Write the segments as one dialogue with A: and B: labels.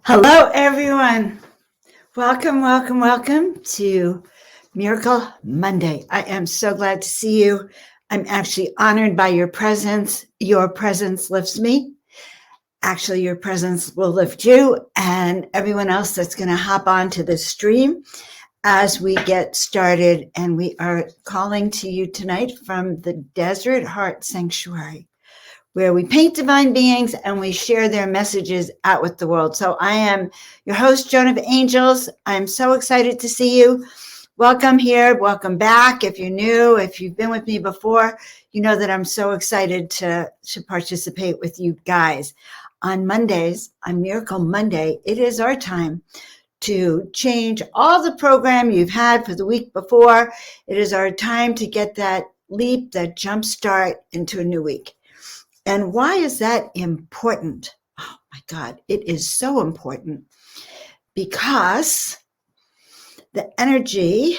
A: Hello, everyone. Welcome, welcome, welcome to Miracle Monday. I am so glad to see you. I'm actually honored by your presence. Your presence lifts me. Actually, your presence will lift you and everyone else that's going to hop onto the stream as we get started. And we are calling to you tonight from the Desert Heart Sanctuary, where we paint divine beings and we share their messages out with the world. So I am your host, Joan of Angels. I'm so excited to see you. Welcome here. Welcome back. If you're new, if you've been with me before, you know that I'm so excited to participate with you guys. On Mondays, on Miracle Monday, it is our time to change all the program you've had for the week before. It is our time to get that leap, that jump start into a new week. And why is that important? Oh my God, it is so important because the energy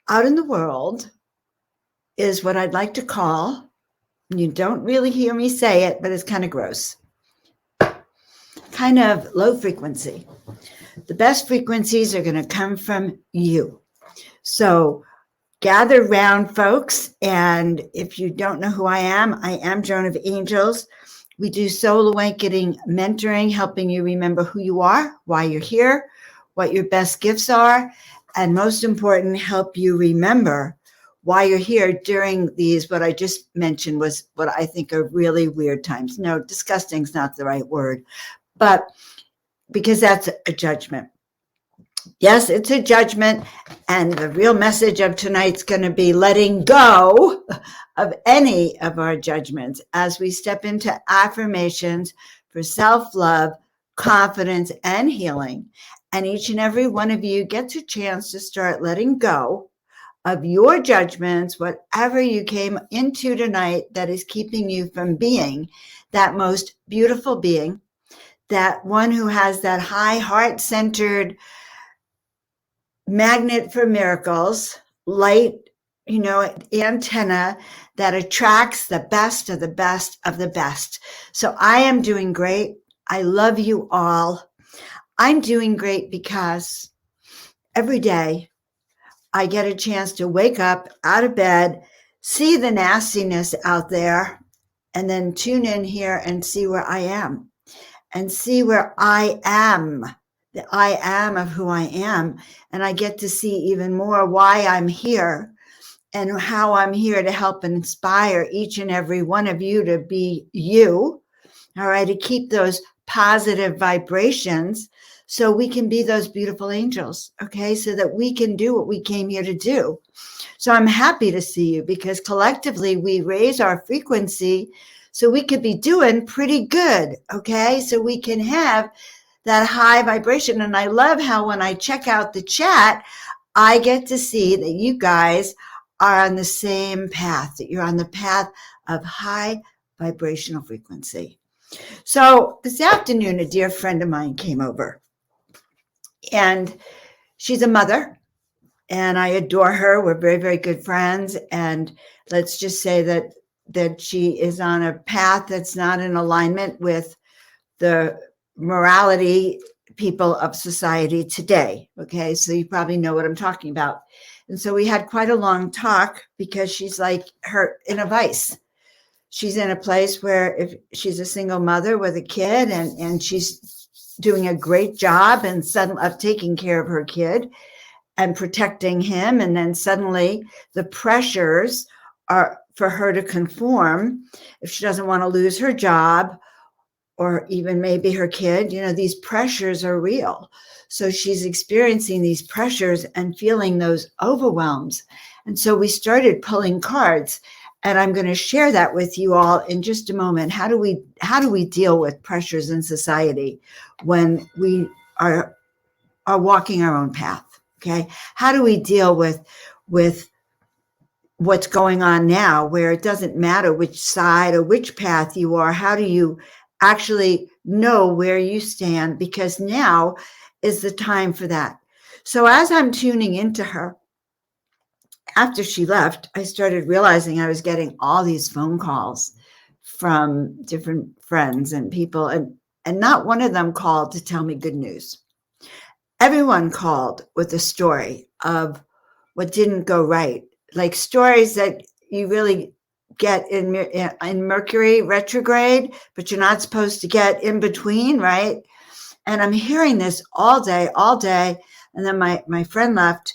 A: out in the world is what I'd like to call, you don't really hear me say it, but it's kind of gross, kind of low frequency. The best frequencies are going to come from you. So gather round, folks. And if you don't know who I am Joan of Angels. We do soul awakening mentoring, helping you remember who you are, why you're here, what your best gifts are, and most important, help you remember why you're here during these, what I just mentioned was what I think are really weird times. No, disgusting is not the right word, but because that's a judgment. Yes, it's a judgment. And the real message of tonight's going to be letting go of any of our judgments as we step into affirmations for self-love, confidence, and healing. And each and every one of you gets a chance to start letting go of your judgments, whatever you came into tonight that is keeping you from being that most beautiful being, that one who has that high heart-centered magnet for miracles, light, antenna that attracts the best of the best of the best. So I am doing great. I love you all. I'm doing great because every day I get a chance to wake up out of bed, see the nastiness out there, and then tune in here and see where I am and see where I am. The I am of who I am. And I get to see even more why I'm here and how I'm here to help and inspire each and every one of you to be you, all right, to keep those positive vibrations so we can be those beautiful angels, okay, so that we can do what we came here to do. So I'm happy to see you because collectively we raise our frequency so we could be doing pretty good, okay, so we can have that high vibration. And I love how when I check out the chat, I get to see that you guys are on the same path, that you're on the path of high vibrational frequency. So this afternoon, a dear friend of mine came over and she's a mother and I adore her. We're very, very good friends. And let's just say that she is on a path that's not in alignment with the morality people of society today. Okay, so you probably know what I'm talking about. And so we had quite a long talk because she's like her in a vice. She's in a place where if she's a single mother with a kid and she's doing a great job and suddenly of taking care of her kid and protecting him. And then suddenly the pressures are for her to conform if she doesn't want to lose her job or even maybe her kid, these pressures are real. So she's experiencing these pressures and feeling those overwhelms. And so we started pulling cards, and I'm going to share that with you all in just a moment. How do we deal with pressures in society when we are walking our own path? Okay. How do we deal with what's going on now, where it doesn't matter which side or which path you are? How do you actually know where you stand? Because now is the time for that. So as I'm tuning into her, after she left, I started realizing I was getting all these phone calls from different friends and people. And and not one of them called to tell me good news. Everyone called with a story of what didn't go right, like stories that you really get in Mercury retrograde, but you're not supposed to get in between, right? And I'm hearing this all day. And then my friend left,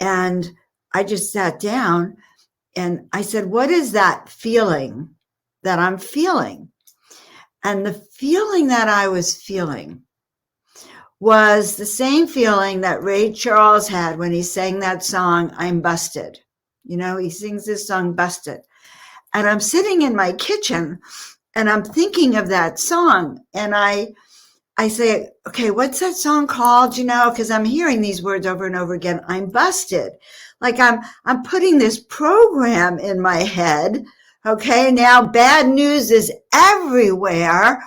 A: and I just sat down and I said, what is that feeling that I'm feeling? And the feeling that I was feeling was the same feeling that Ray Charles had when he sang that song, I'm Busted. You know, he sings this song, Busted. And I'm sitting in my kitchen and I'm thinking of that song. And I say, okay, what's that song called? You know, because I'm hearing these words over and over again. I'm busted. Like I'm putting this program in my head. Okay, now bad news is everywhere.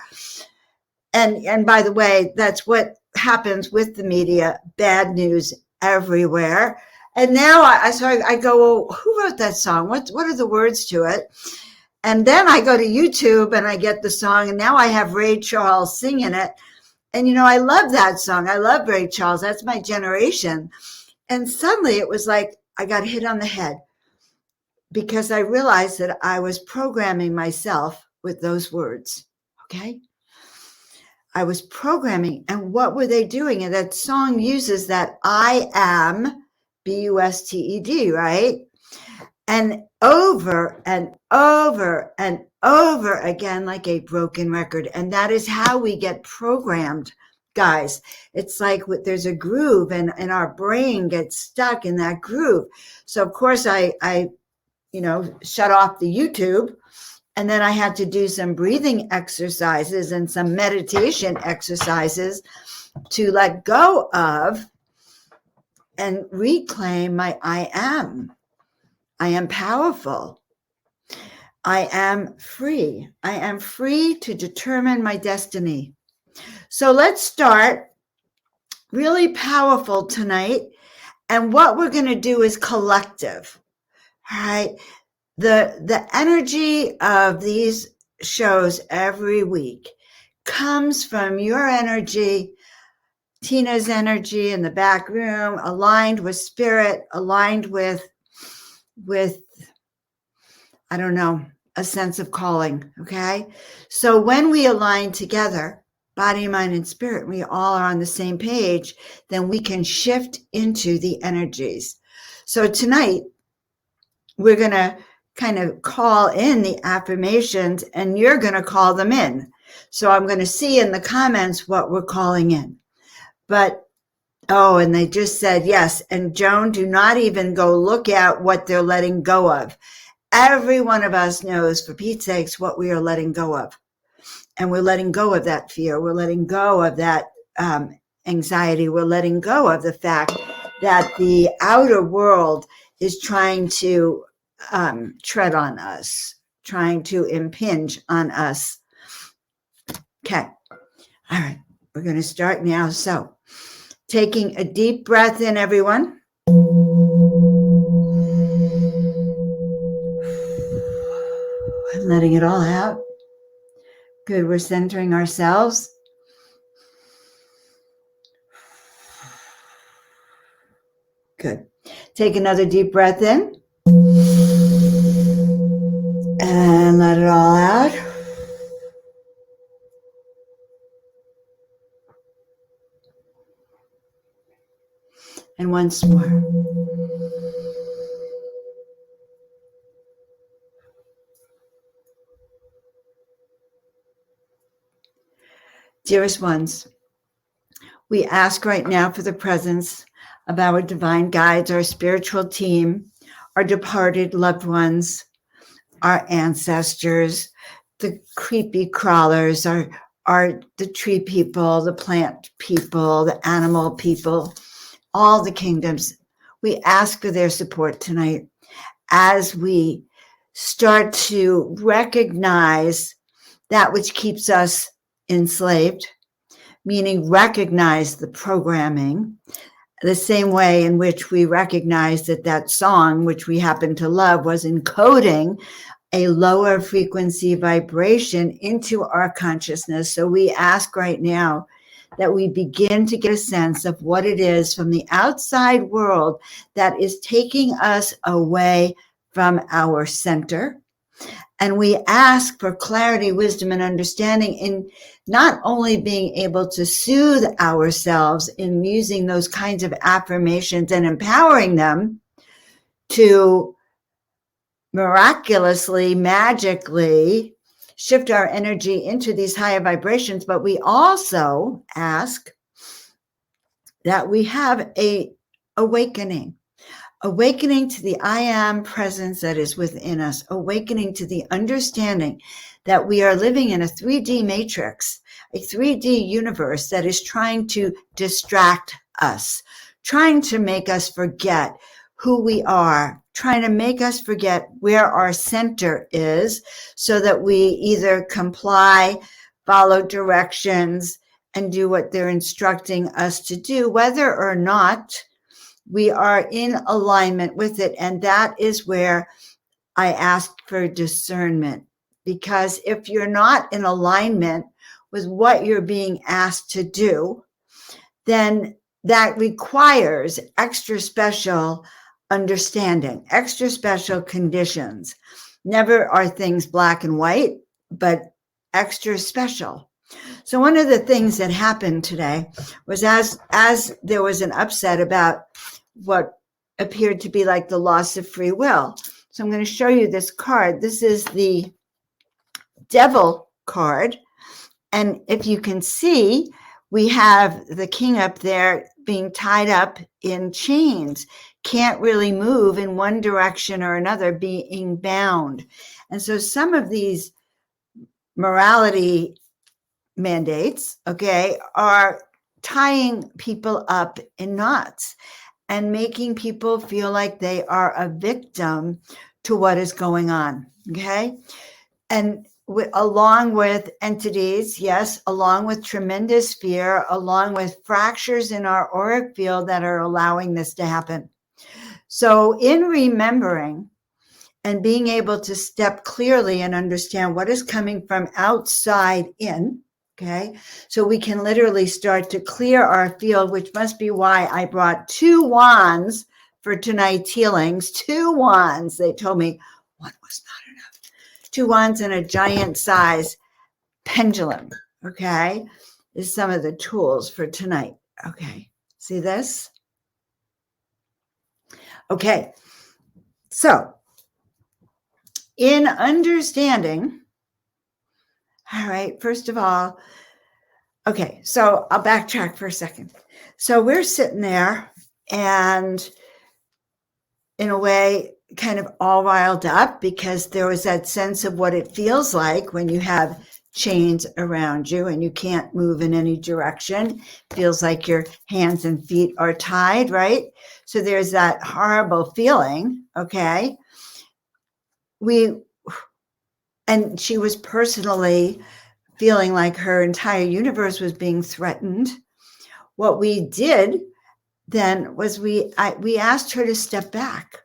A: And by the way, that's what happens with the media, bad news everywhere. And now I go, well, who wrote that song? What are the words to it? And then I go to YouTube and I get the song, and now I have Ray Charles singing it. And, you know, I love that song. I love Ray Charles. That's my generation. And suddenly it was like I got hit on the head because I realized that I was programming myself with those words. Okay. I was programming. And what were they doing? And that song uses that I am, B-U-S-T-E-D, right? And over and over and over again, like a broken record. And that is how we get programmed, guys. It's like there's a groove and our brain gets stuck in that groove. So of course I shut off the YouTube, and then I had to do some breathing exercises and some meditation exercises to let go of and reclaim my I am. I am powerful. I am free. I am free to determine my destiny. So let's start really powerful tonight. And what we're going to do is collective. All right. The energy of these shows every week comes from your energy, Tina's energy in the back room, aligned with spirit, aligned with I don't know, a sense of calling. Okay. So when we align together, body, mind, and spirit, we all are on the same page, then we can shift into the energies. So tonight, we're going to kind of call in the affirmations, and you're going to call them in. So I'm going to see in the comments what we're calling in. But, and they just said yes. And Joan, do not even go look at what they're letting go of. Every one of us knows, for Pete's sakes, what we are letting go of. And we're letting go of that fear. We're letting go of that anxiety. We're letting go of the fact that the outer world is trying to tread on us, trying to impinge on us. Okay. All right. We're going to start now. So taking a deep breath in, everyone. And letting it all out. Good. We're centering ourselves. Good. Take another deep breath in. And let it all out. And once more. Dearest ones, we ask right now for the presence of our divine guides, our spiritual team, our departed loved ones, our ancestors, the creepy crawlers, are the tree people, the plant people, the animal people, all the kingdoms. We ask for their support tonight as we start to recognize that which keeps us enslaved, meaning recognize the programming, the same way in which we recognize that song, which we happen to love, was encoding a lower frequency vibration into our consciousness. So we ask right now that we begin to get a sense of what it is from the outside world that is taking us away from our center. And we ask for clarity, wisdom, and understanding in not only being able to soothe ourselves in using those kinds of affirmations and empowering them to miraculously, magically shift our energy into these higher vibrations, but we also ask that we have a awakening to the I am presence that is within us, awakening to the understanding that we are living in a 3D matrix, a 3D universe that is trying to distract us, trying to make us forget who we are, trying to make us forget where our center is so that we either comply, follow directions, and do what they're instructing us to do, whether or not we are in alignment with it. And that is where I ask for discernment. Because if you're not in alignment with what you're being asked to do, then that requires extra special understanding, extra special conditions. Never are things black and white, but extra special. So one of the things that happened today was as there was an upset about what appeared to be like the loss of free will. So I'm going to show you this card. This is the Devil card. And if you can see, we have the king up there being tied up in chains, can't really move in one direction or another, being bound. And so some of these morality mandates, okay, are tying people up in knots and making people feel like they are a victim to what is going on, okay? And along with entities, yes, along with tremendous fear, along with fractures in our auric field that are allowing this to happen. So in remembering and being able to step clearly and understand what is coming from outside in, okay, so we can literally start to clear our field, which must be why I brought 2 wands for tonight's healings. 2 wands. They told me one was not enough. 2 wands and a giant size pendulum, okay, is some of the tools for tonight. Okay, see this? Okay, so in understanding, all right, first of all, okay, so I'll backtrack for a second. So we're sitting there and in a way kind of all riled up because there was that sense of what it feels like when you have chains around you and you can't move in any direction. Feels like your hands and feet are tied, right? So there's that horrible feeling, okay? And she was personally feeling like her entire universe was being threatened. What we did then was we asked her to step back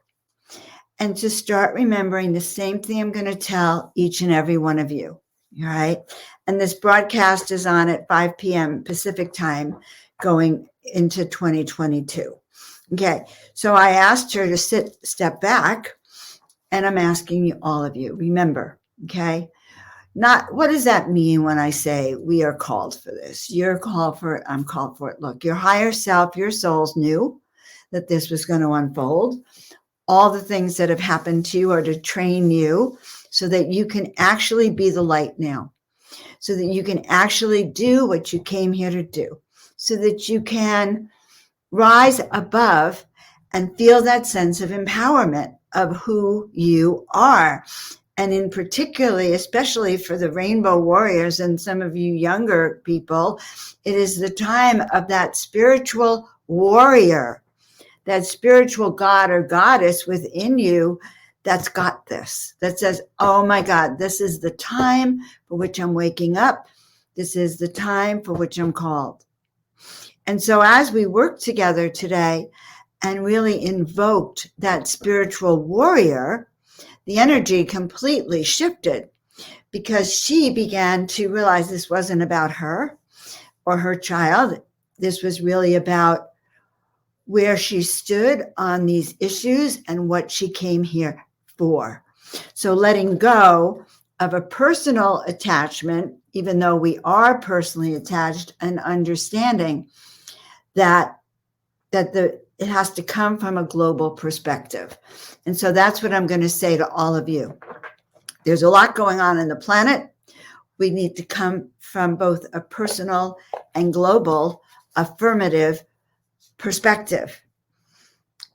A: and to start remembering the same thing I'm going to tell each and every one of you. All right. And this broadcast is on at 5 p.m. Pacific time going into 2022. Okay. So I asked her to step back, and I'm asking you, all of you, remember, okay? Not what does that mean when I say we are called for this? You're called for it. I'm called for it. Look, your higher self, your souls knew that this was going to unfold. All the things that have happened to you are to train you so that you can actually be the light now, so that you can actually do what you came here to do, so that you can rise above and feel that sense of empowerment of who you are. And in particularly, especially for the Rainbow Warriors and some of you younger people, it is the time of that spiritual warrior, that spiritual god or goddess within you that's got this, that says, oh my God, this is the time for which I'm waking up. This is the time for which I'm called. And so as we work together today and really invoked that spiritual warrior, the energy completely shifted because she began to realize this wasn't about her or her child. This was really about where she stood on these issues and what she came here for. So letting go of a personal attachment, even though we are personally attached, and understanding that it has to come from a global perspective. And so that's what I'm going to say to all of you. There's a lot going on in the planet. We need to come from both a personal and global affirmative perspective.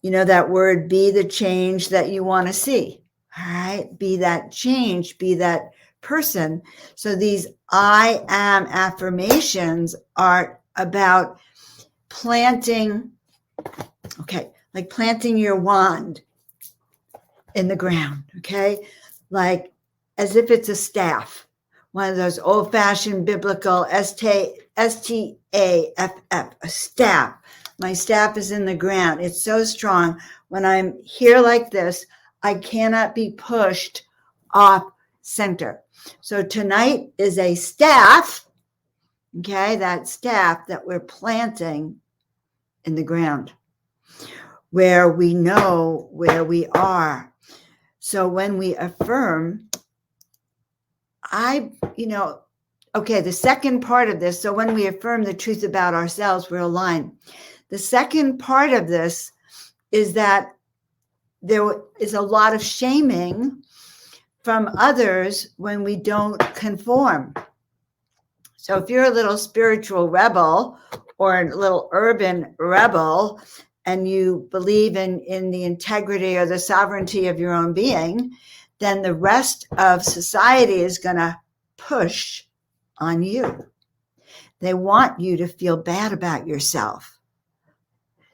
A: You know that word, be the change that you want to see. All right. Be that change, be that person. So these I am affirmations are about planting, like planting your wand in the ground. Okay. Like as if it's a staff, one of those old fashioned biblical STAFF, a staff. My staff is in the ground. It's so strong. When I'm here like this, I cannot be pushed off center. So tonight is a staff, okay, that staff that we're planting in the ground where we know where we are. So when we affirm, the second part of this, so when we affirm the truth about ourselves, we're aligned. The second part of this is that there is a lot of shaming from others when we don't conform. So if you're a little spiritual rebel or a little urban rebel and you believe in the integrity or the sovereignty of your own being, then the rest of society is going to push on you. They want you to feel bad about yourself.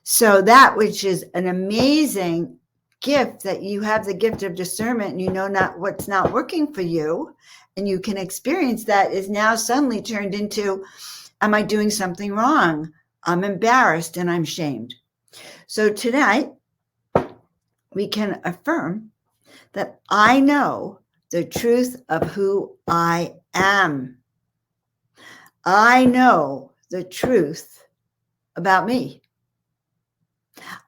A: So that which is an amazing gift, that you have the gift of discernment and you know not what's not working for you, and you can experience that, is now suddenly turned into, am I doing something wrong? I'm embarrassed and I'm shamed. So tonight we can affirm that I know the truth of who I am. I know the truth about me.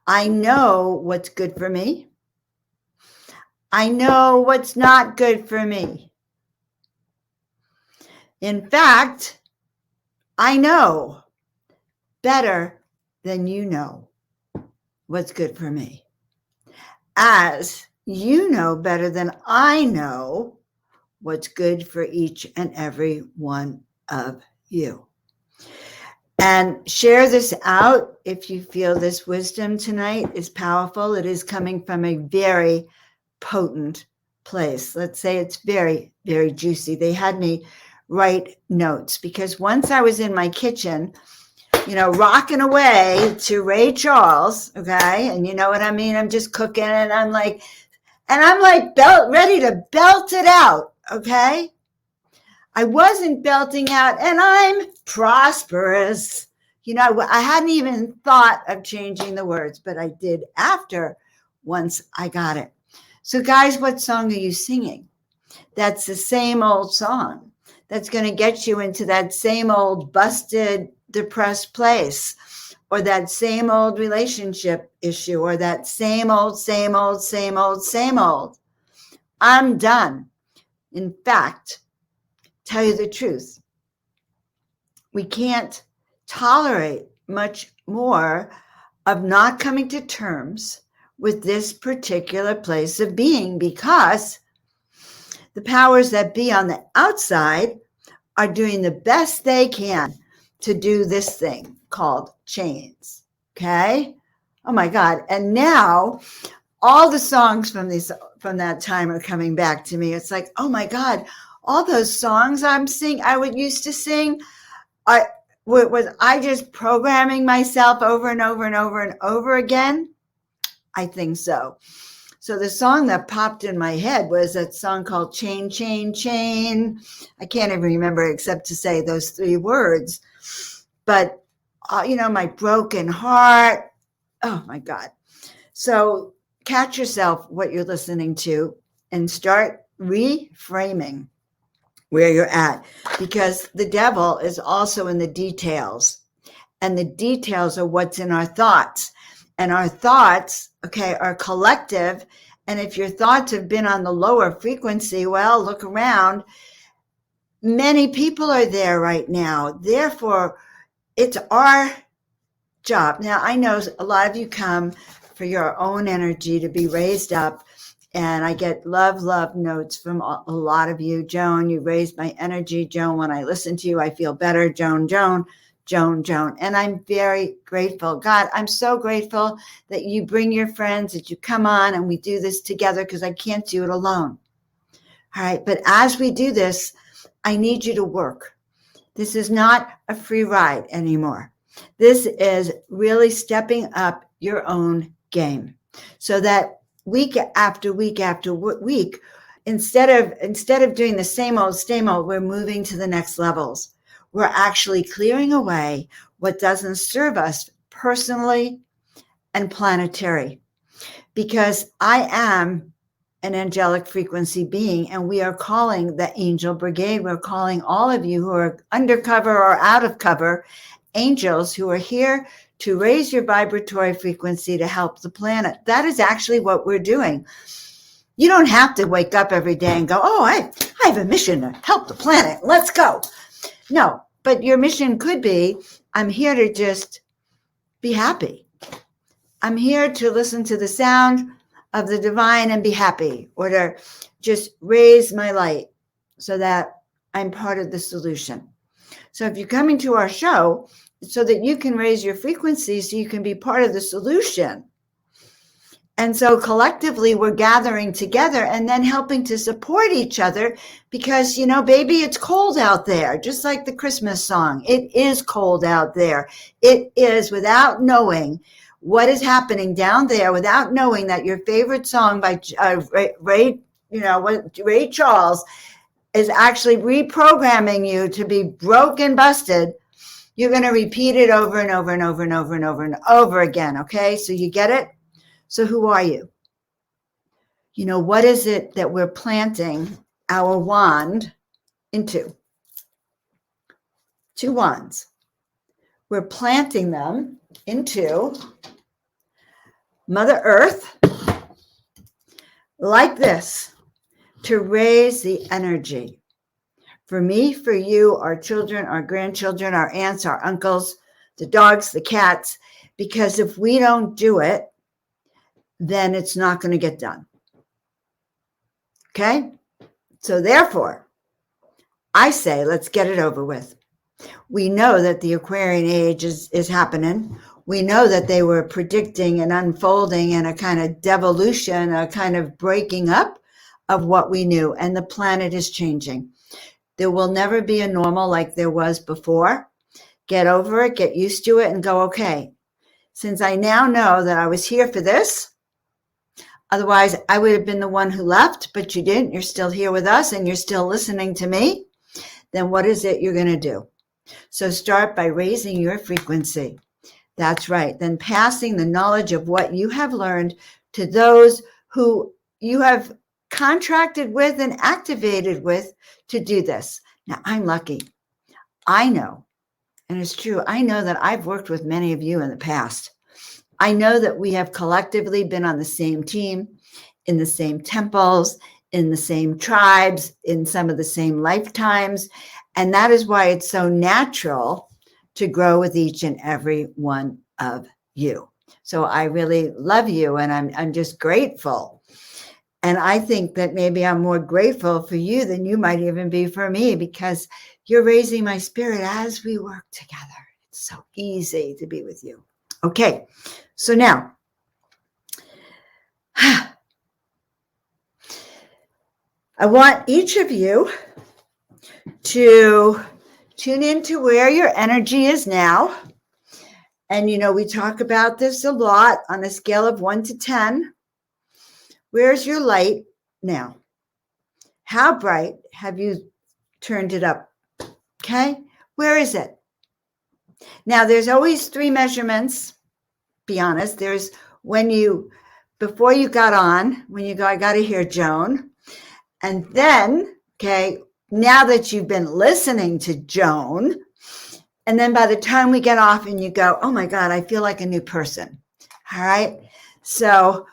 A: I know what's good for me. I know what's not good for me. In fact, I know better than you know what's good for me. As you know better than I know what's good for each and every one of you. And share this out if you feel this wisdom tonight is powerful. It is coming from a very potent place. Let's say it's very, very juicy. They had me write notes because once I was in my kitchen, rocking away to Ray Charles, okay? And you know what I mean? I'm just cooking and I'm like ready to belt it out, okay? I wasn't belting out, and I'm prosperous. I hadn't even thought of changing the words, but I did after, once I got it. So guys, what song are you singing? That's the same old song that's going to get you into that same old busted, depressed place, or that same old relationship issue, or that same old. I'm done. In fact, tell you the truth, we can't tolerate much more of not coming to terms with this particular place of being, because the powers that be on the outside are doing the best they can to do this thing called chains. Okay? Oh my God. And now all the songs from that time are coming back to me. It's like, oh my God, all those songs I used to sing, was I just programming myself over and over and over and over again? I think so. So the song that popped in my head was that song called Chain, Chain, Chain. I can't even remember except to say those 3 words. But, my broken heart. Oh my God. So catch yourself what you're listening to. and start reframing where you're at, because the devil is also in the details, and the details are what's in our thoughts, and our thoughts, okay, are collective. And if your thoughts have been on the lower frequency, well, look around. Many people are there right now. Therefore, it's our job. Now, I know a lot of you come for your own energy to be raised up. And I get love notes from a lot of you. Joan, you raised my energy. Joan, when I listen to you, I feel better. Joan. And I'm very grateful. God, I'm so grateful that you bring your friends, that you come on and we do this together, because I can't do it alone. All right. But as we do this, I need you to work. This is not a free ride anymore. This is really stepping up your own game, so that week after week after week, instead of doing the same old, we're moving to the next levels. We're actually clearing away what doesn't serve us personally and planetary, because I am an angelic frequency being, and we are calling the angel brigade. We're calling all of you who are undercover or out of cover angels, who are here to raise your vibratory frequency to help the planet. That is actually what we're doing. You don't have to wake up every day and go, oh, I have a mission to help the planet. Let's go. No, but your mission could be, I'm here to just be happy. I'm here to listen to the sound of the divine and be happy, or to just raise my light so that I'm part of the solution. So if you're coming to our show, it's so that you can raise your frequency, so you can be part of the solution. And so collectively, we're gathering together and then helping to support each other, because, baby, it's cold out there, just like the Christmas song. It is cold out there. It is, without knowing what is happening down there, without knowing that your favorite song by Ray Charles is actually reprogramming you to be broke and busted. You're going to repeat it over and over and over and over and over and over again. Okay. So you get it? So who are you? What is it that we're planting our wand into? 2 wands. We're planting them into Mother Earth, like this, to raise the energy. For me, for you, our children, our grandchildren, our aunts, our uncles, the dogs, the cats, because if we don't do it, then it's not going to get done. Okay? So therefore, I say, let's get it over with. We know that the Aquarian age is happening. We know that they were predicting an unfolding and a kind of devolution, a kind of breaking up of what we knew, and the planet is changing. There will never be a normal like there was before. Get over it, get used to it, and go, okay, since I now know that I was here for this, otherwise I would have been the one who left, but you didn't. You're still here with us and you're still listening to me. Then what is it you're going to do? So start by raising your frequency. That's right. Then passing the knowledge of what you have learned to those who you have contracted with and activated with to do this. Now, I'm lucky. I know, and it's true, I know that I've worked with many of you in the past. I know that we have collectively been on the same team, in the same temples, in the same tribes, in some of the same lifetimes. And that is why it's so natural to grow with each and every one of you. So I really love you, and I'm just grateful. And I think that maybe I'm more grateful for you than you might even be for me, because you're raising my spirit as we work together. It's so easy to be with you. Okay, so now, I want each of you to tune into where your energy is now. And, we talk about this a lot on a scale of 1 to 10. Where's your light now? How bright have you turned it up? Okay, where is it? Now, there's always 3 measurements. Be honest. There's before you got on, when you go, I got to hear Joan. And then, okay, now that you've been listening to Joan, and then by the time we get off and you go, oh my God, I feel like a new person. All right. So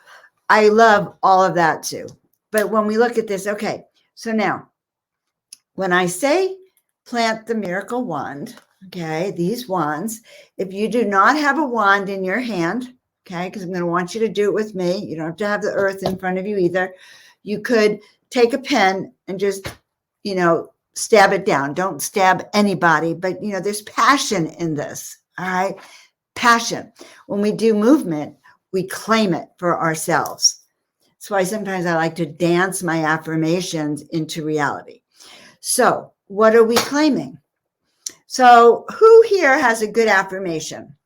A: I love all of that too. But when we look at this, okay, so now when I say plant the miracle wand, okay, these wands, if you do not have a wand in your hand, okay, because I'm going to want you to do it with me. You don't have to have the earth in front of you either. You could take a pen and just, stab it down. Don't stab anybody, but, there's passion in this. All right. Passion. When we do movement, we claim it for ourselves. That's why sometimes I like to dance my affirmations into reality. So what are we claiming? So who here has a good affirmation?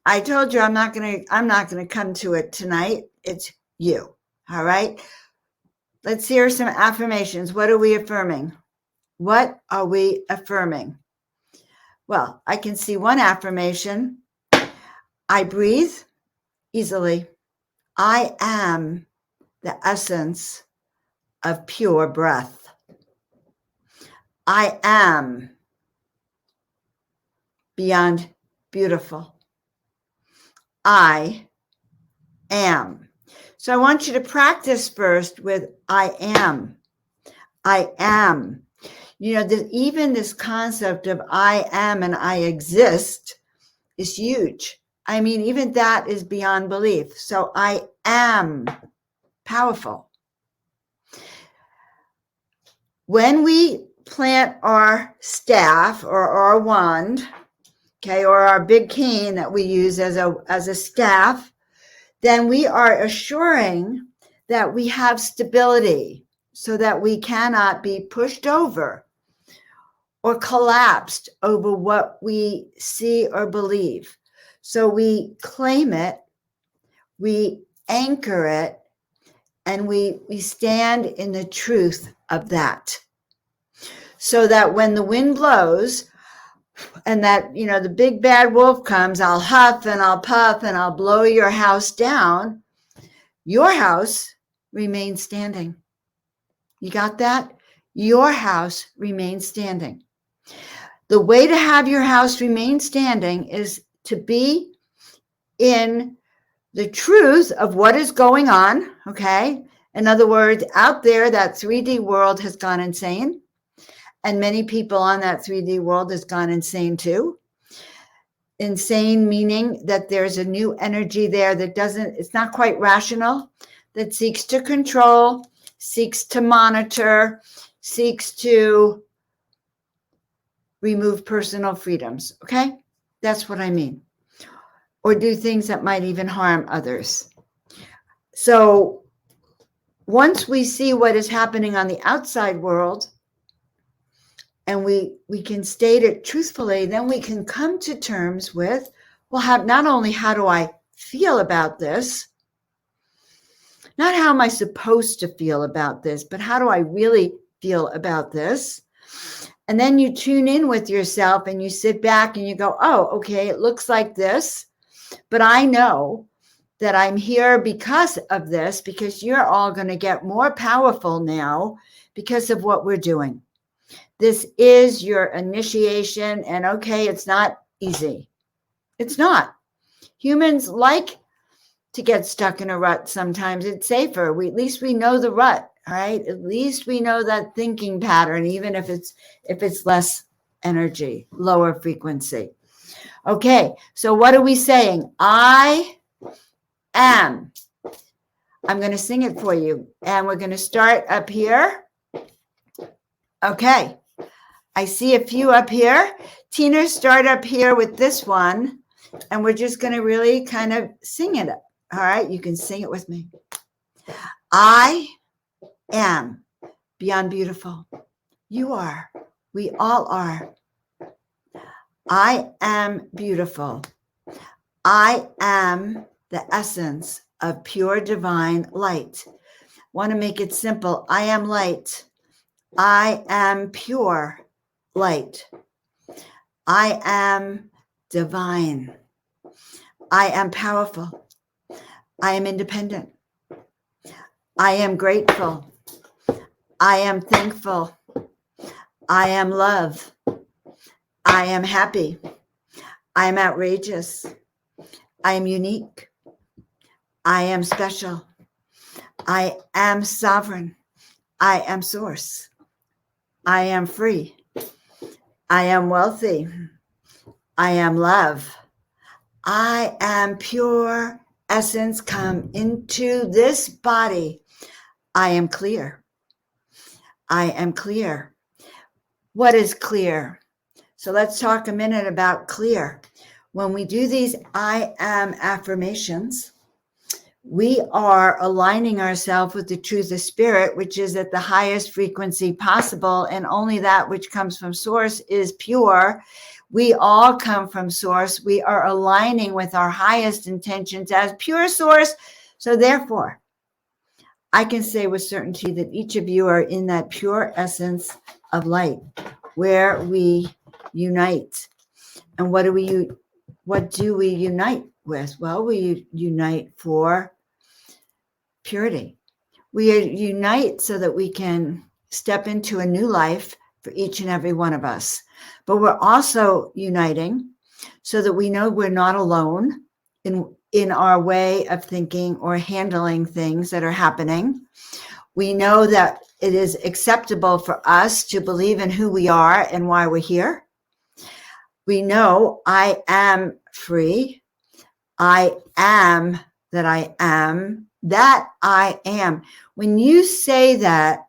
A: I told you I'm not going to come to it tonight. It's you. All right. Let's hear some affirmations. What are we affirming? What are we affirming? Well, I can see one affirmation. I breathe easily. I am the essence of pure breath. I am beyond beautiful. I am. So I want you to practice first with I am. I am. Even this concept of I am and I exist is huge. I mean, even that is beyond belief. So I am powerful. When we plant our staff or our wand, okay, or our big cane that we use as a staff, then we are assuring that we have stability so that we cannot be pushed over or collapsed over what we see or believe. So we claim it, we anchor it, and we stand in the truth of that. So that when the wind blows and that, the big bad wolf comes, I'll huff and I'll puff and I'll blow your house down. Your house remains standing. You got that? Your house remains standing. The way to have your house remain standing is to be in the truth of what is going on, okay? In other words, out there, that 3D world has gone insane. And many people on that 3D world has gone insane too. Insane meaning that there's a new energy there that it's not quite rational, that seeks to control, seeks to monitor, seeks to remove personal freedoms. Okay? That's what I mean. Or do things that might even harm others. So once we see what is happening on the outside world, and we can state it truthfully, then we can come to terms with, well, not only how do I feel about this, not how am I supposed to feel about this, but how do I really feel about this? And then you tune in with yourself and you sit back and you go, oh, okay, it looks like this, but I know that I'm here because of this, because you're all going to get more powerful now because of what we're doing. This is your initiation, and okay, it's not easy. It's not. Humans like to get stuck in a rut sometimes. It's safer. At least we know the rut, right? At least we know that thinking pattern, even if it's less energy, lower frequency. Okay, so what are we saying? I am. I'm going to sing it for you, and we're going to start up here. Okay. I see a few up here. Tina, start up here with this one, and we're just going to really kind of sing it. All right, you can sing it with me. I am beyond beautiful. You are. We all are. I am beautiful. I am the essence of pure divine light. Want to make it simple. I am light. I am pure light. I am divine. I am powerful. I am independent. I am grateful. I am thankful. I am love. I am happy. I am outrageous. I am unique. I am special. I am sovereign. I am source. I am free. I am wealthy. I am love. I am pure essence come into this body. I am clear. I am clear. What is clear? So let's talk a minute about clear. When we do these I am affirmations, we are aligning ourselves with the truth of spirit, which is at the highest frequency possible, and only that which comes from source is pure. We all come from source. We are aligning with our highest intentions as pure source. So therefore, I can say with certainty that each of you are in that pure essence of light where we unite. And what do we unite with? Well, we unite for purity. We unite so that we can step into a new life for each and every one of us. But we're also uniting so that we know we're not alone in our way of thinking or handling things that are happening. We know that it is acceptable for us to believe in who we are and why we're here. We know I am free. I am that I am, that I am. When you say that,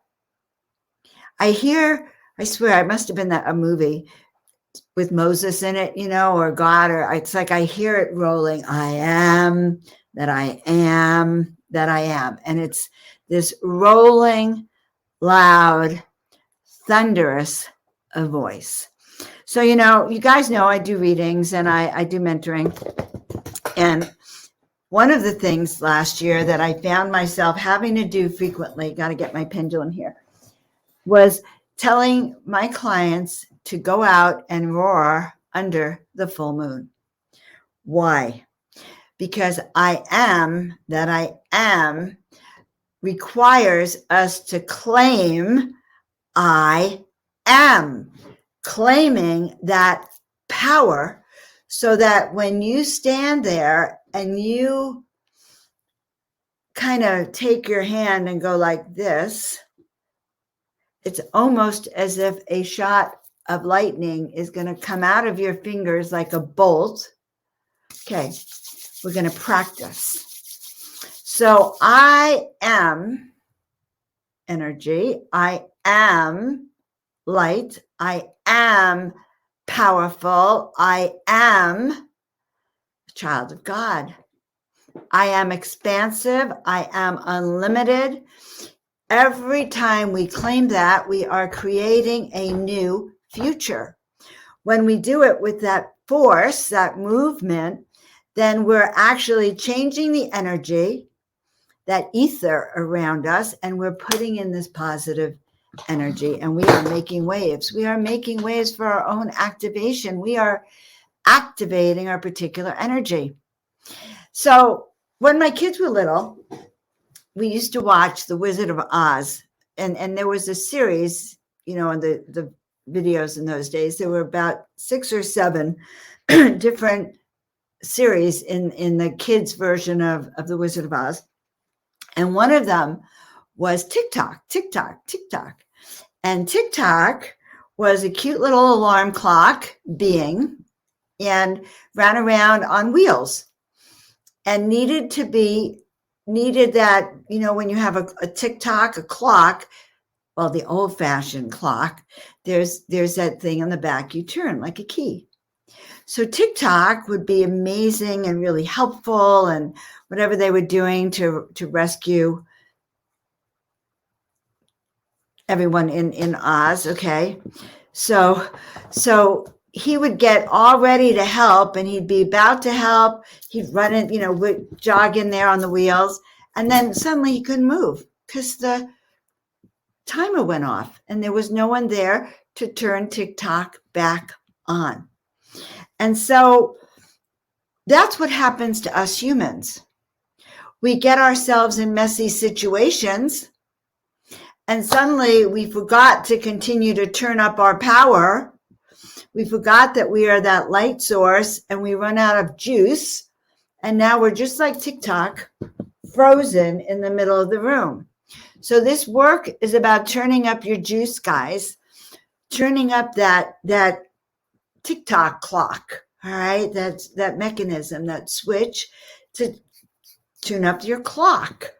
A: I swear, it must have been a movie with Moses in it, or God, or it's like I hear it rolling. I am that I am that I am. And it's this rolling, loud, thunderous voice. So, you guys know I do readings and I do mentoring. And one of the things last year that I found myself having to do frequently, got to get my pendulum here, was telling my clients to go out and roar under the full moon. Why? Because I am that I am requires us to claim I am, claiming that power, so that when you stand there and you kind of take your hand and go like this, it's almost as if a shot of lightning is going to come out of your fingers like a bolt. Okay, we're going to practice. So I am energy. I am light. I am powerful. I am a child of God. I am expansive. I am unlimited. Every time we claim that, we are creating a new future. When we do it with that force, that movement, then we're actually changing the energy, that ether around us, and we're putting in this positive energy, and we are making waves. We are making waves for our own activation. We are activating our particular energy. So when my kids were little, we used to watch The Wizard of Oz, and there was a series, in the videos in those days. There were about 6 or 7 different series in the kids' version of The Wizard of Oz. And one of them was TikTok. And TikTok was a cute little alarm clock being and ran around on wheels and needed that, when you have a TikTok, a clock, well, the old-fashioned clock, there's that thing on the back you turn like a key. So TikTok would be amazing and really helpful, and whatever they were doing to rescue everyone in Oz. Okay. So he would get all ready to help, and he'd be about to help. He'd run it, would jog in there on the wheels. And then suddenly he couldn't move because the timer went off and there was no one there to turn TikTok back on. And so that's what happens to us humans. We get ourselves in messy situations, And suddenly we forgot to continue to turn up our power. We forgot that we are that light source, and we run out of juice. And now we're just like TikTok, frozen in the middle of the room. So this work is about turning up your juice, guys, turning up that TikTok clock. All right. That's that mechanism, that switch to tune up your clock.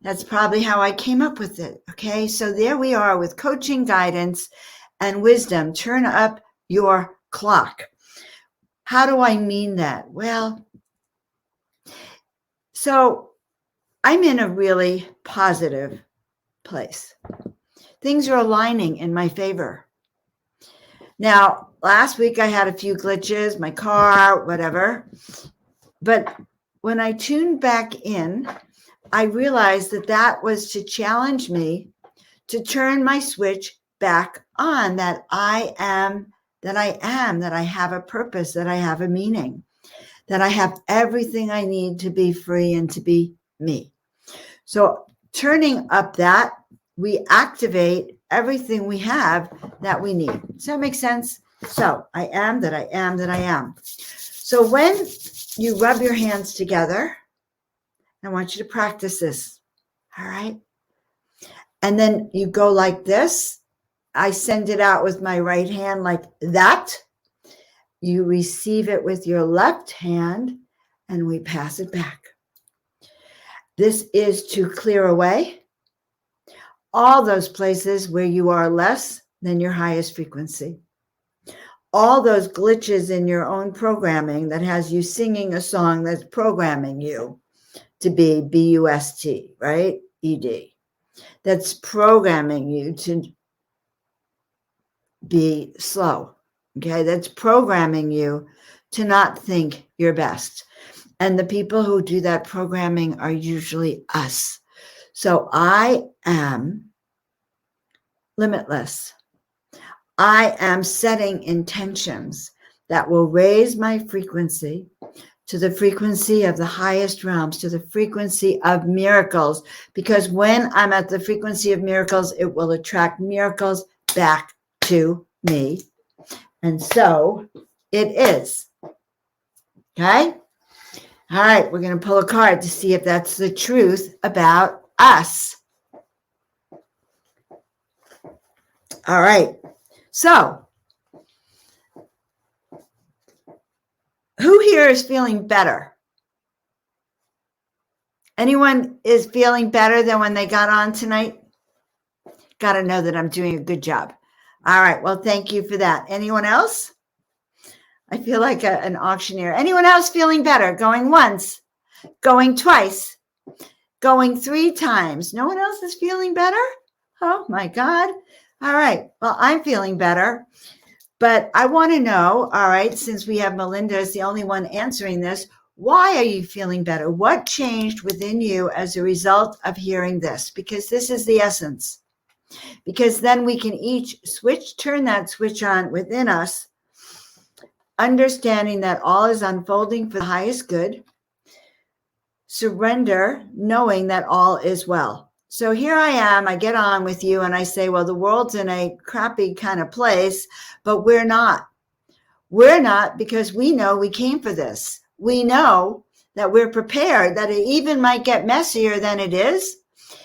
A: That's probably how I came up with it. Okay. So there we are with coaching, guidance, and wisdom. Turn up your clock. How do I mean that? Well, so I'm in a really positive place. Things are aligning in my favor. Now, last week I had a few glitches, my car, whatever. But when I tuned back in, I realized that that was to challenge me to turn my switch back on, that I have a purpose, that I have a meaning, that I have everything I need to be free and to be me. So turning up that, we activate everything we have that we need. Does that make sense? So I am that I am that I am. So when you rub your hands together, I want you to practice this. All right. And then you go like this. I send it out with my right hand like that. You receive it with your left hand, and we pass it back. This is to clear away all those places where you are less than your highest frequency. All those glitches in your own programming that has you singing a song that's programming you to be B-U-S-T, right? E-D. That's programming you to be slow, okay? That's programming you to not think your best. And the people who do that programming are usually us. So I am limitless. I am setting intentions that will raise my frequency to the frequency of the highest realms, to the frequency of miracles. Because when I'm at the frequency of miracles, it will attract miracles back to me. And so it is. Okay? All right, we're going to pull a card to see if that's the truth about us. All right. So, who here is feeling better? Anyone is feeling better than when they got on tonight? Got to know that I'm doing a good job. All right. Well, thank you for that. Anyone else? I feel like an auctioneer. Anyone else feeling better? Going once, going twice, going 3 times. No one else is feeling better? Oh, my God. All right. Well, I'm feeling better. But I want to know, all right, since we have Melinda as the only one answering this, why are you feeling better? What changed within you as a result of hearing this? Because this is the essence. Because then we can each turn that switch on within us, understanding that all is unfolding for the highest good, surrender, knowing that all is well. So here I am, I get on with you and I say, well, the world's in a crappy kind of place, but we're not. We're not, because we know we came for this. We know that we're prepared, that it even might get messier than it is.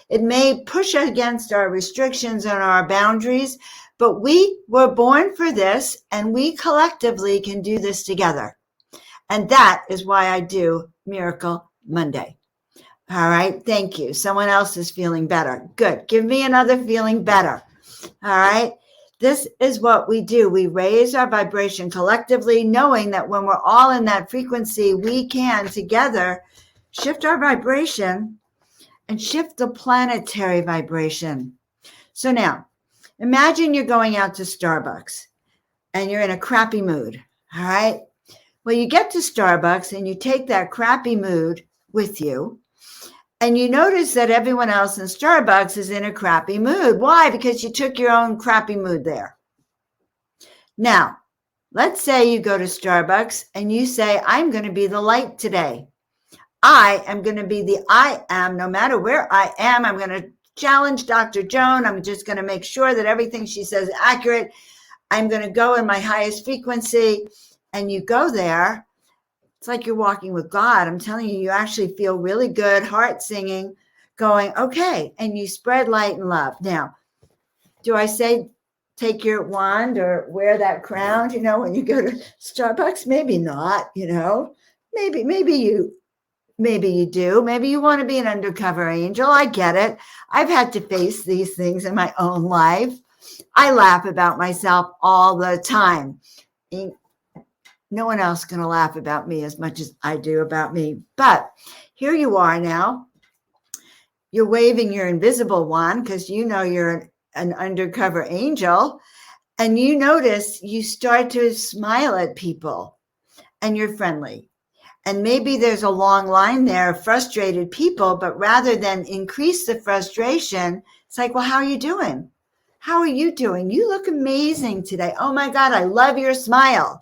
A: It may push against our restrictions and our boundaries, but we were born for this, and we collectively can do this together. And that is why I do Miracle Monday. All right. Thank you. Someone else is feeling better. Good. Give me another feeling better. All right. This is what we do. We raise our vibration collectively, knowing that when we're all in that frequency, we can together shift our vibration and shift the planetary vibration. So now, imagine you're going out to Starbucks and you're in a crappy mood. All right. Well, you get to Starbucks and you take that crappy mood with you. And you notice that everyone else in Starbucks is in a crappy mood. Why? Because you took your own crappy mood there. Now, let's say you go to Starbucks and you say, I'm going to be the light today. I am going to be the I am. No matter where I am, I'm going to challenge Dr. Joan. I'm just going to make sure that everything she says is accurate. I'm going to go in my highest frequency. And you go there. It's like you're walking with God. I'm telling you, you actually feel really good, heart singing, going, okay. And you spread light and love. Now, do I say take your wand or wear that crown, when you go to Starbucks? Maybe not, maybe you do. Maybe you want to be an undercover angel. I get it. I've had to face these things in my own life. I laugh about myself all the time. No one else is going to laugh about me as much as I do about me. But here you are now. You're waving your invisible wand because you're an undercover angel. And you notice you start to smile at people and you're friendly. And maybe there's a long line there of frustrated people, but rather than increase the frustration, it's like, well, how are you doing? How are you doing? You look amazing today. Oh my God, I love your smile.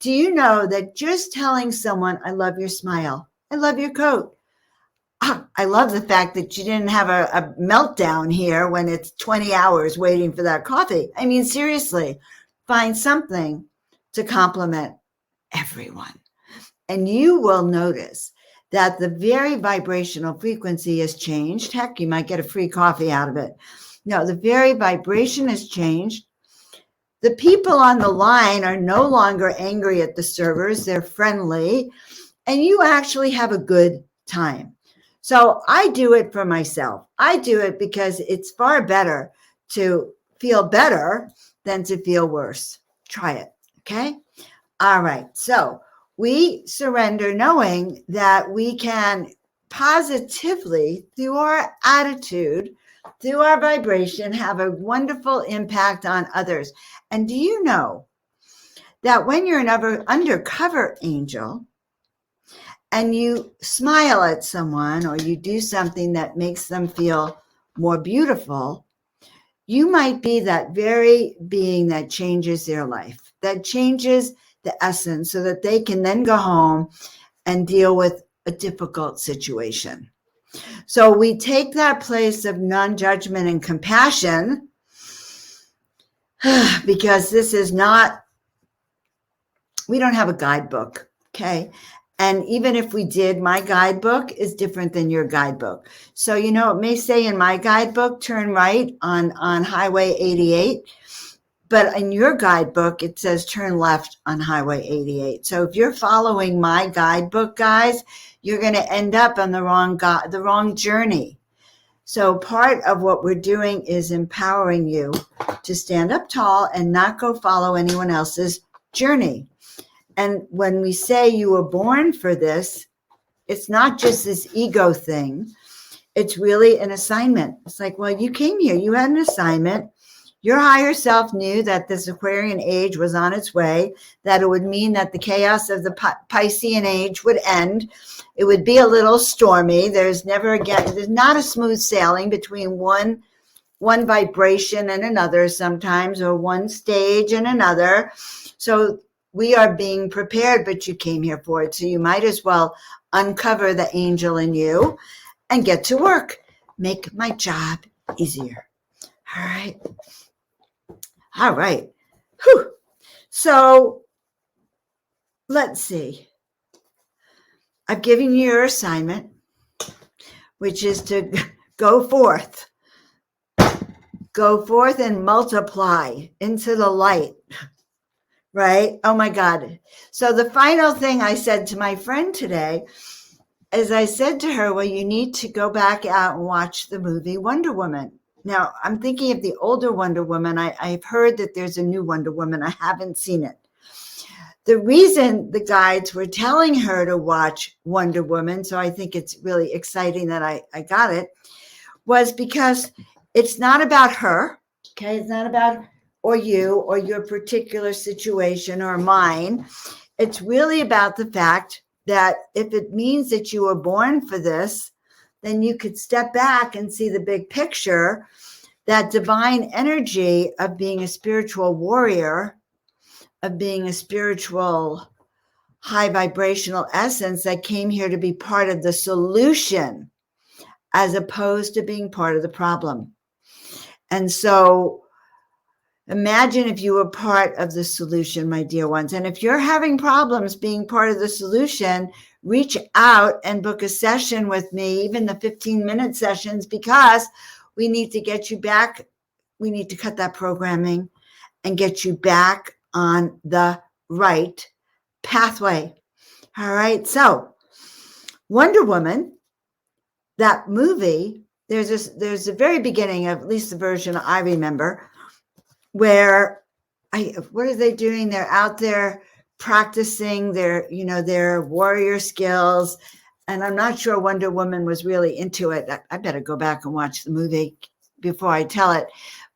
A: Do you know that just telling someone, I love your smile, I love your coat. I love the fact that you didn't have a meltdown here when it's 20 hours waiting for that coffee. I mean, seriously, find something to compliment everyone. And you will notice that the very vibrational frequency has changed. Heck, you might get a free coffee out of it. No, the very vibration has changed. The people on the line are no longer angry at the servers. They're friendly. And you actually have a good time. So I do it for myself. I do it because it's far better to feel better than to feel worse. Try it. Okay. All right. So we surrender knowing that we can positively, through our attitude, through our vibration, have a wonderful impact on others. And do you know that when you're an undercover angel and you smile at someone or you do something that makes them feel more beautiful, you might be that very being that changes their life, that changes the essence so that they can then go home and deal with a difficult situation. So we take that place of non-judgment and compassion because this is not, we don't have a guidebook, okay? And even if we did, my guidebook is different than your guidebook. So, it may say in my guidebook, turn right on Highway 88. But in your guidebook, it says turn left on Highway 88. So if you're following my guidebook, guys, you're going to end up on the wrong journey. So part of what we're doing is empowering you to stand up tall and not go follow anyone else's journey. And when we say you were born for this, it's not just this ego thing. It's really an assignment. It's like, well, you came here, you had an assignment. Your higher self knew that this Aquarian age was on its way, that it would mean that the chaos of the Piscean age would end. It would be a little stormy. There's not a smooth sailing between one vibration and another sometimes, or one stage and another. So we are being prepared, but you came here for it. So you might as well uncover the angel in you and get to work. Make my job easier. All right. All right. Whew. So let's see. I've given you your assignment, which is to go forth. Go forth and multiply into the light. Right? Oh my God. So the final thing I said to my friend today is I said to her, well, you need to go back out and watch the movie Wonder Woman. Now, I'm thinking of the older Wonder Woman. I've heard that there's a new Wonder Woman. I haven't seen it. The reason the guides were telling her to watch Wonder Woman, so I think it's really exciting that I got it, was because it's not about her, okay? It's not about or you or your particular situation or mine. It's really about the fact that if it means that you were born for this, then you could step back and see the big picture, that divine energy of being a spiritual warrior, of being a spiritual high vibrational essence that came here to be part of the solution as opposed to being part of the problem. And so imagine if you were part of the solution, my dear ones. And if you're having problems being part of the solution, reach out and book a session with me, even the 15-minute sessions, because we need to get you back. We need to cut that programming and get you back on the right pathway. All right. So Wonder Woman, that movie, there's the very beginning of, at least the version I remember, where what are they doing? They're out there practicing their warrior skills. And I'm not sure Wonder Woman was really into it. I better go back and watch the movie before I tell it.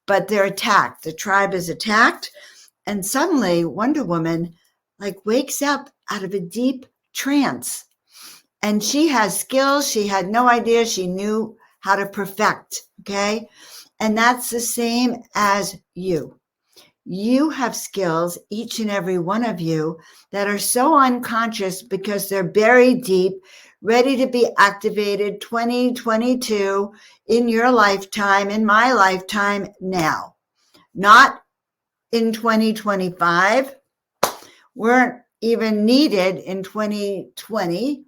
A: But they're attacked. The tribe is attacked. And suddenly Wonder Woman wakes up out of a deep trance. And she has skills she had no idea she knew how to perfect. Okay. And that's the same as you. You have skills, each and every one of you, that are so unconscious because they're buried deep, ready to be activated 2022 in your lifetime, in my lifetime now. Not in 2025, weren't even needed in 2020,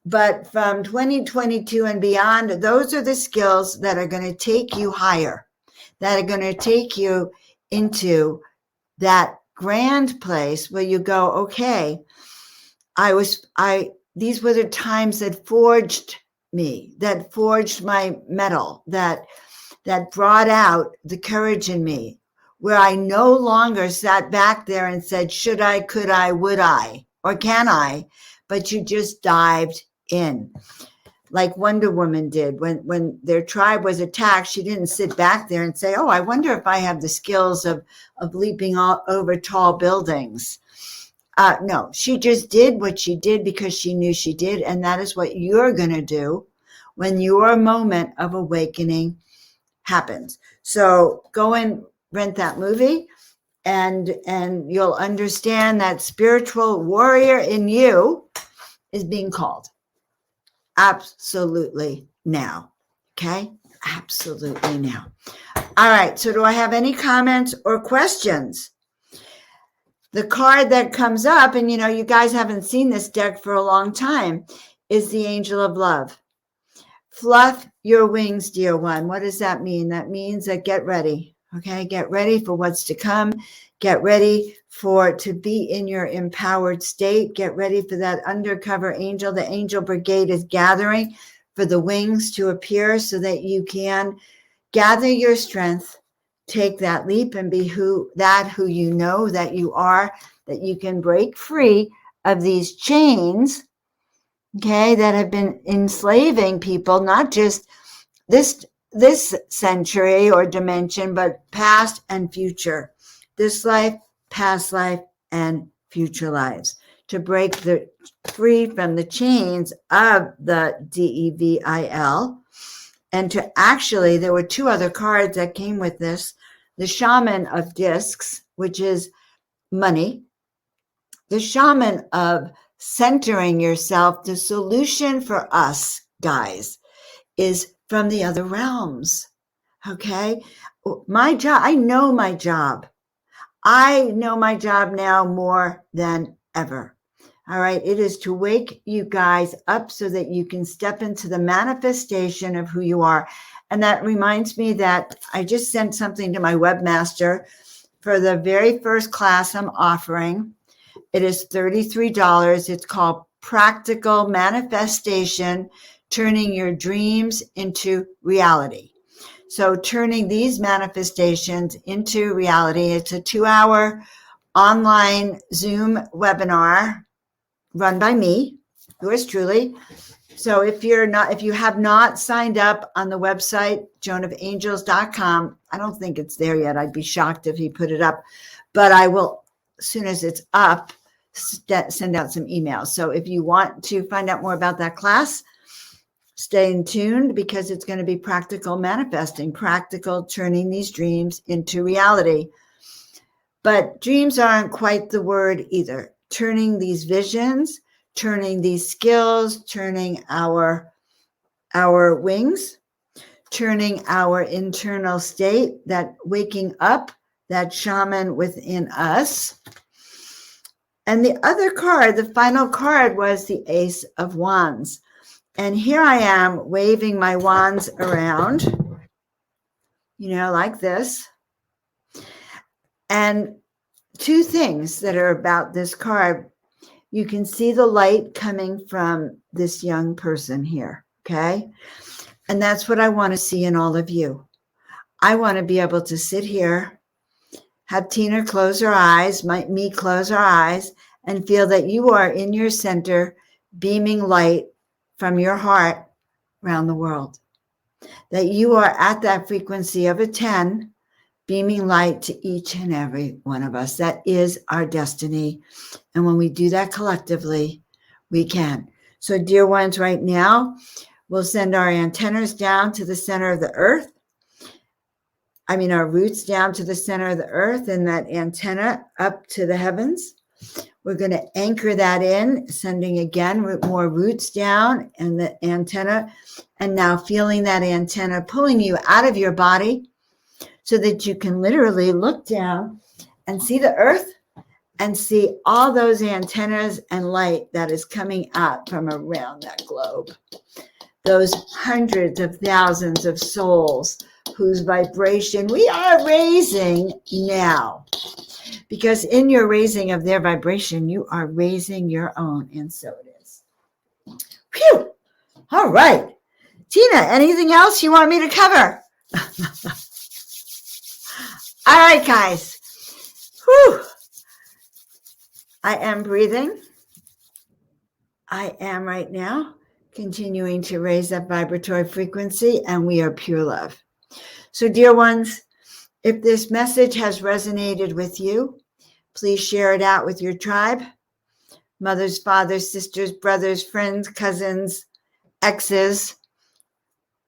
A: but from 2022 and beyond, those are the skills that are going to take you higher, that are going to take you into that grand place where you go, okay, these were the times that forged me, that forged my metal, that brought out the courage in me, where I no longer sat back there and said, should I, could I, would I, or can I? But you just dived in. Like Wonder Woman did when their tribe was attacked. She didn't sit back there and say, oh, I wonder if I have the skills of leaping over tall buildings. No, she just did what she did because she knew she did. And that is what you're going to do when your moment of awakening happens. So go and rent that movie, and you'll understand that spiritual warrior in you is being called. Absolutely now. Okay? Absolutely now. All right. So do I have any comments or questions? The card that comes up, and you guys haven't seen this deck for a long time, is the Angel of Love. Fluff your wings, dear one. What does that mean? That means that get ready. Okay? Get ready for what's to come. Get ready to be in your empowered state. Get ready for that undercover angel. The angel brigade is gathering for the wings to appear so that you can gather your strength, take that leap, and be who you know that you are, that you can break free of these chains, okay, that have been enslaving people, not just this century or dimension, but past and future. This life, past life, and future lives, to break free from the chains of the DEVIL. And to actually, there were two other cards that came with this: the Shaman of Discs, which is money, the Shaman of centering yourself. The solution for us, guys, is from the other realms. Okay? My job, I know my job. I know my job now more than ever. All right. It is to wake you guys up so that you can step into the manifestation of who you are. And that reminds me that I just sent something to my webmaster for the very first class I'm offering. It is $33. It's called Practical Manifestation, Turning Your Dreams into Reality. So turning these manifestations into reality. It's a 2-hour online Zoom webinar run by me, yours truly. So if you have not signed up on the website, joanofangels.com, I don't think it's there yet. I'd be shocked if he put it up, but I will, as soon as it's up, send out some emails. So if you want to find out more about that class, stay tuned, because it's going to be practical manifesting, practical turning these dreams into reality. But dreams aren't quite the word either. Turning these visions, turning these skills, turning our our wings, turning our internal state, that waking up, that shaman within us. And the other card, the final card, was the Ace of Wands. And here I am waving my wands around, like this. And two things that are about this card. You can see the light coming from this young person here, okay? And that's what I want to see in all of you. I want to be able to sit here, have Tina close her eyes, me close our eyes, and feel that you are in your center, beaming light from your heart around the world. That you are at that frequency of a 10, beaming light to each and every one of us. That is our destiny. And when we do that collectively, we can. So, dear ones, right now, we'll send our antennas down to the center of the earth. Our roots down to the center of the earth, and that antenna up to the heavens. We're going to anchor that in, sending again more roots down and the antenna. And now feeling that antenna pulling you out of your body so that you can literally look down and see the earth and see all those antennas and light that is coming out from around that globe. Those hundreds of thousands of souls whose vibration we are raising now. Because in your raising of their vibration, you are raising your own, and so it is. Phew! All right. Tina, anything else you want me to cover? All right, guys. Whew. I am breathing. I am right now continuing to raise that vibratory frequency, and we are pure love. So, dear ones, if this message has resonated with you, please share it out with your tribe, mothers, fathers, sisters, brothers, friends, cousins, exes,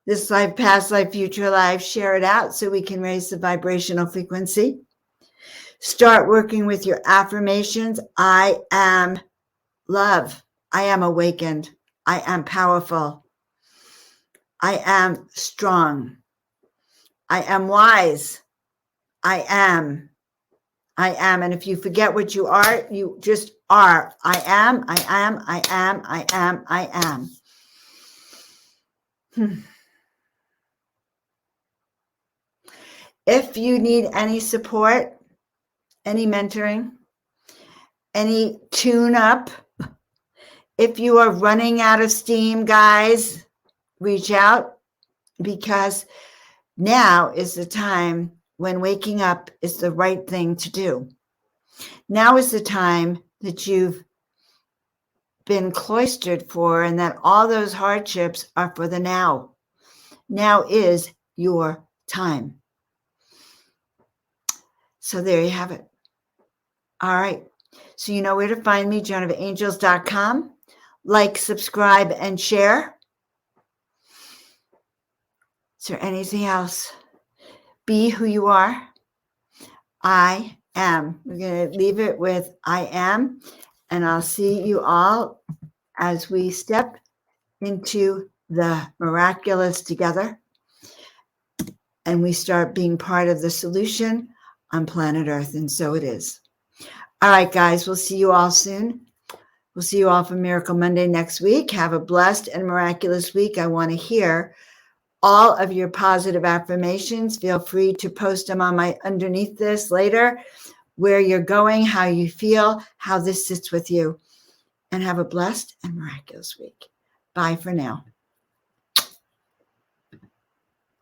A: this life, past life, future life. Share it out so we can raise the vibrational frequency. Start working with your affirmations. I am love. I am awakened. I am powerful. I am strong. I am wise. I am. And if you forget what you are, you just are. I am. If you need any support, any mentoring, any tune-up, if you are running out of steam, guys, reach out, because now is the time when waking up is the right thing to do. Now is the time that you've been cloistered for, and that all those hardships are for the now. Now is your time. So there you have it. All right. So you know where to find me, joanofangels.com. Like, subscribe, and share. Is there anything else? Be who you are. I am. We're going to leave it with I am. And I'll see you all as we step into the miraculous together. And we start being part of the solution on planet Earth. And so it is. All right, guys. We'll see you all soon. We'll see you all for Miracle Monday next week. Have a blessed and miraculous week. I want to hear all of your positive affirmations. Feel free to post them on my underneath this later, where you're going, how you feel, how this sits with you. And have a blessed and miraculous week. Bye for now.